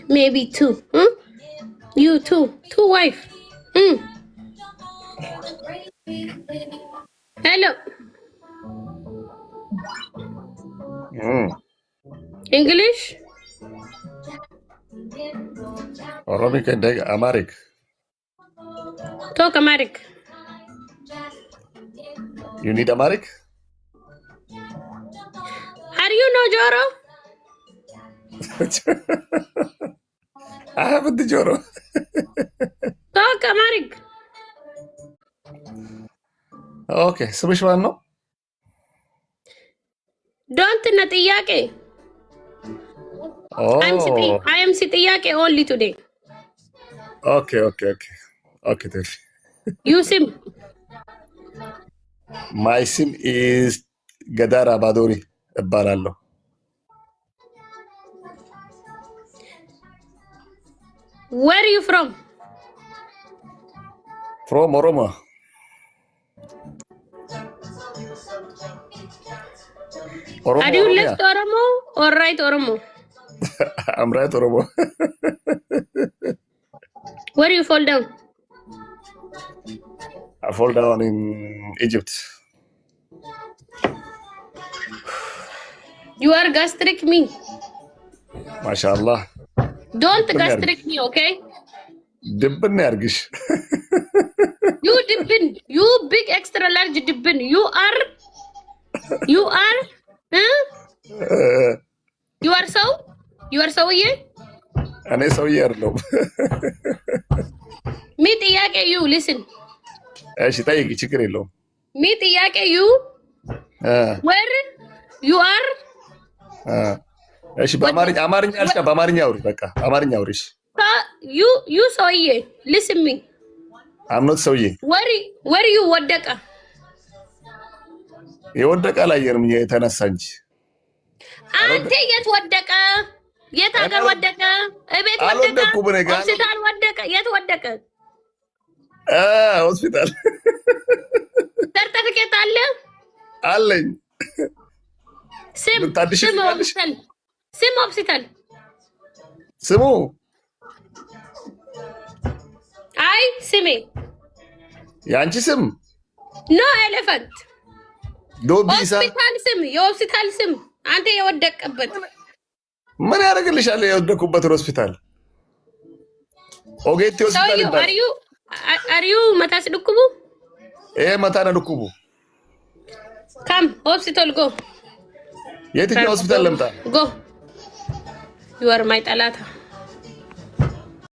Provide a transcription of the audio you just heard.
maybe 2. You too. 2 wife. Hello. English? Arabic and Amharic. Talk Amharic. You need Amharic? How do you know Joro? I haven't the Joro. Talk Amharic. Okay, ስምሽ ማን ነው? Don't not ጥያቄ. I am ጥያቄ only today. Okay. Tell me. You sim. My sim is Gadara Badori እባላለሁ። Where are you from? From Oromo. Are you left Oromo or right Oromo? I'm right Oromo. Where you fall down? I fall down in Egypt. You are gastric me. MashaAllah. Don't gastric me, okay? Dibbin yargish. You dibbin. You big extra large dibbin. You are? Huh? You are so? You are so yeah? እኔ ሰውዬ አይደለሁም። Me ጥያቄ you listen. እሺ ጠይቂ፣ ችግር የለውም። Me ጥያቄ you where you are? እሺ በአማርኛ አልሽ፣ በአማርኛ አውሪ። በቃ በአማርኛ አውሪሽ። You ሰውዬ listen me. I'm not ሰውዬ። where you ወደቀ? የወደቀ አላየንም፣ የተነሳ እንጂ። አንተ የት ወደቀ? የት ሀገር ወደቀ? እቤት ወደቀ? ሆስፒታል ወደቀ? የት ወደቀ? ሆስፒታል። ሰርተፊኬት አለ? አለኝ። ስም ሆስፒታል ስሙ አይ ስሜ የአንቺ ስም ኖ ኤሌፋንት ዶቢሳ ሆስፒታል ስም የሆስፒታል ስም አንተ የወደቀበት ምን ያደርግልሻል? የወደኩበትን ሆስፒታል ኦጌቲ ሆስፒታል ይባላል። አሪዩ መታስ ድኩቡ መታና ድኩቡ ካም ሆስፒታል ጎ የትኛው ሆስፒታል ለምጣ ጎ you are my ጠላታ